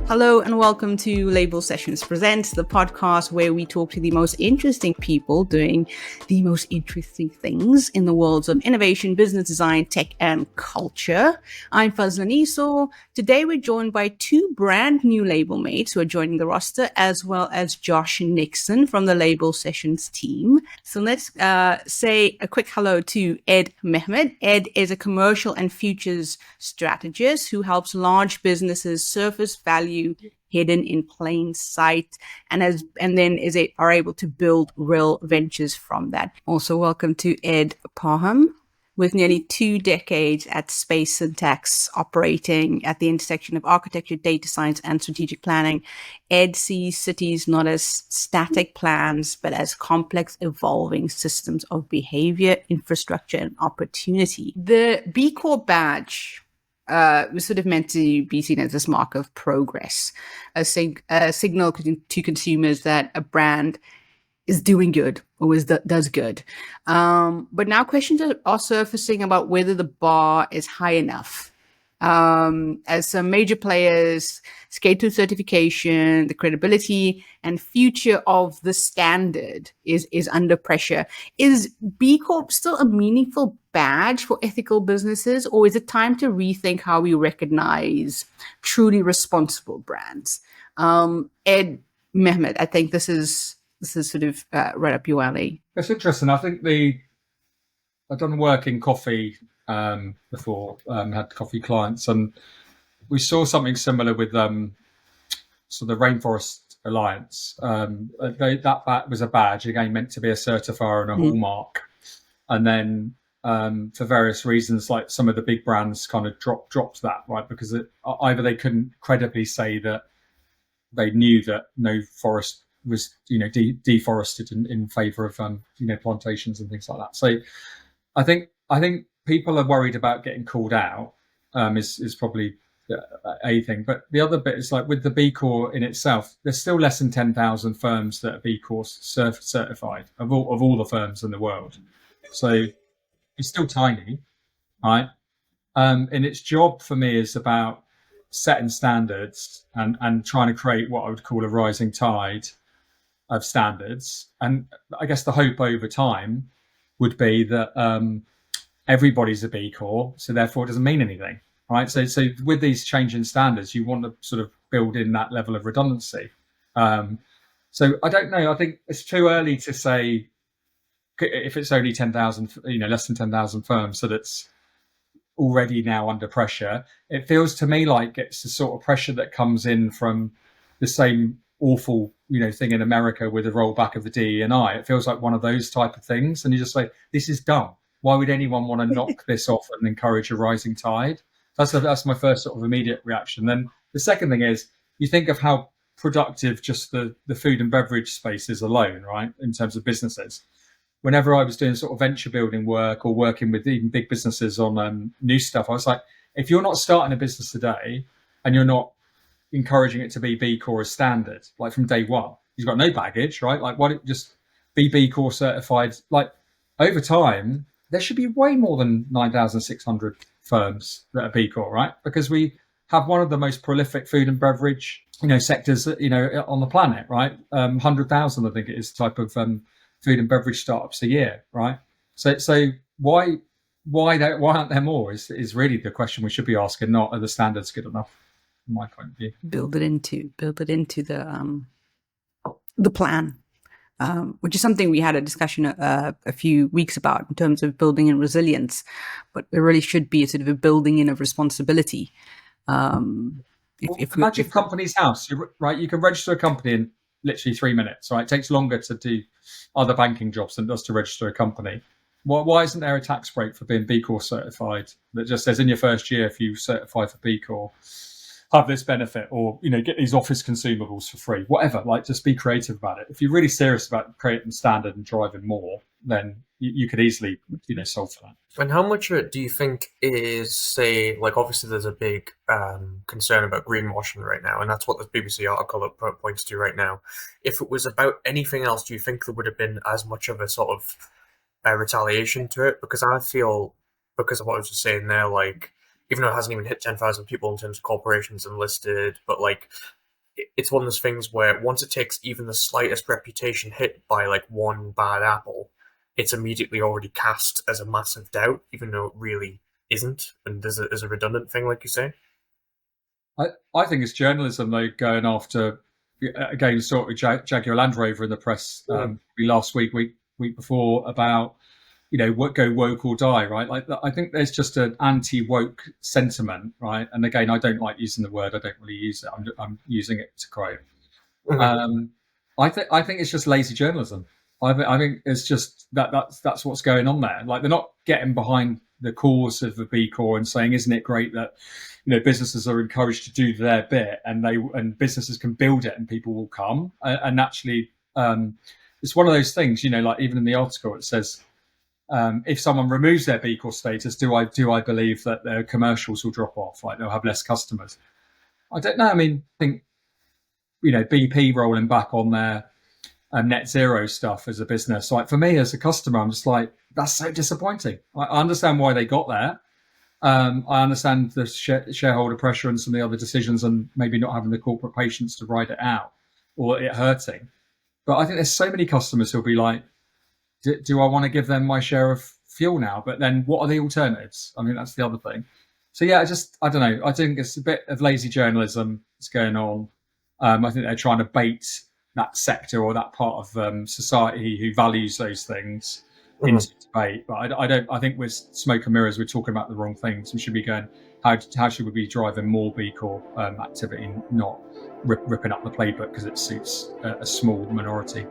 Hello and welcome to Label Sessions Presents, the podcast where we talk to the most interesting people doing the most interesting things in the worlds of innovation, business design, tech, and culture. I'm Fuzlin Esau. Today we're joined by two brand new label mates who are joining the roster, as well as Josh Nixon from the Label Sessions team. So let's say a quick hello to Ed Mehmed. Ed is a commercial and futures strategist who helps large businesses surface value hidden in plain sight, and then are able to build real ventures from that. Also, welcome to Ed Parham. With nearly 2 decades at Space Syntax, operating at the intersection of architecture, data science, and strategic planning, Ed sees cities not as static plans, but as complex, evolving systems of behavior, infrastructure, and opportunity. The B-Corp badge was sort of meant to be seen as this mark of progress, a signal to consumers that a brand is doing good or does good. But now questions are surfacing about whether the bar is high enough. As some major players skate through certification, the credibility and future of the standard is under pressure. Is B Corp still a meaningful badge for ethical businesses, or is it time to rethink how we recognize truly responsible brands? Ed Mehmed, I think this is sort of right up your alley. It's interesting. I think I've done work in coffee before, had coffee clients, and we saw something similar with so the Rainforest Alliance. That was a badge, again, meant to be a certifier and a hallmark. And then for various reasons, like some of the big brands kind of dropped that, right? Because either they couldn't credibly say that they knew that no forest was, deforested in favor of, plantations and things like that. So I think people are worried about getting called out, is probably a thing. But the other bit is, like, with the B Corp in itself, there's still less than 10,000 firms that are B Corp certified of all the firms in the world. So it's still tiny, right? And its job for me is about setting standards and trying to create what I would call a rising tide of standards. And I guess the hope over time would be that everybody's a B Corp, so therefore it doesn't mean anything, right? So with these changing standards, you want to sort of build in that level of redundancy. So I don't know. I think it's too early to say if it's only 10,000, less than 10,000 firms, so that's already now under pressure. It feels to me like it's the sort of pressure that comes in from the same awful, thing in America with the rollback of the DE&I. It feels like one of those type of things. And you just like, this is dumb. Why would anyone want to knock this off and encourage a rising tide? That's my first sort of immediate reaction. Then the second thing is, you think of how productive just the food and beverage space is alone, right? In terms of businesses. Whenever I was doing sort of venture building work or working with even big businesses on new stuff, I was like, if you're not starting a business today and you're not encouraging it to be B Corp as standard, like from day one, you've got no baggage, right? Like, why don't you just be B Corp certified? Like, over time, there should be way more than 9,600 firms that are B Corp, right? Because we have one of the most prolific food and beverage, sectors, on the planet, right? 100,000, I think it is, type of food and beverage startups a year, right? So why aren't there more is really the question we should be asking, not are the standards good enough, from my point of view. Build it into the plan. Which is something we had a discussion a few weeks about in terms of building in resilience, but there really should be a sort of a building in of responsibility. Imagine Company's House, right? You can register a company in literally 3 minutes, right? It takes longer to do other banking jobs than it does to register a company. Why isn't there a tax break for being B Corp certified that just says in your first year, if you certify for B Corp, have this benefit, or get these office consumables for free, whatever? Like, just be creative about it. If you're really serious about creating standard and driving more, then you could easily solve for that. And how much of it do you think is, say, like, obviously there's a big concern about greenwashing right now, and that's what the BBC article points to right now. If it was about anything else, do you think there would have been as much of a sort of retaliation to it? Because I feel, because of what I was just saying there, like, even though it hasn't even hit 10,000 people in terms of corporations and listed, but like it's one of those things where once it takes even the slightest reputation hit by like one bad apple, it's immediately already cast as a massive doubt, even though it really isn't, and there's a redundant thing, like you say. I think it's journalism though going after, again, sort of Jaguar Land Rover in the press last week before about, what go woke or die, right? Like I think there's just an anti-woke sentiment, right? And again, I don't like using the word. I don't really use it. I'm using it to quote. I think it's just lazy journalism. I think it's just that's what's going on there. Like they're not getting behind the cause of the B-Corp and saying, isn't it great that businesses are encouraged to do their bit and businesses can build it and people will come. And actually, it's one of those things. Like even in the article it says, if someone removes their B-Corp status, do I believe that their commercials will drop off? Like they'll have less customers. I don't know. I mean, I think BP rolling back on their net zero stuff as a business. Like for me as a customer, I'm just like, that's so disappointing. I understand why they got there. I understand the shareholder pressure and some of the other decisions and maybe not having the corporate patience to ride it out or it hurting. But I think there's so many customers who'll be like, do I want to give them my share of fuel now? But then what are the alternatives? I mean, that's the other thing. So yeah, I don't know. I think it's a bit of lazy journalism that's going on. I think they're trying to bait that sector or that part of society who values those things into debate. But I think with smoke and mirrors, we're talking about the wrong things. We should be going, how should we be driving more B-Corp activity, not ripping up the playbook because it suits a small minority.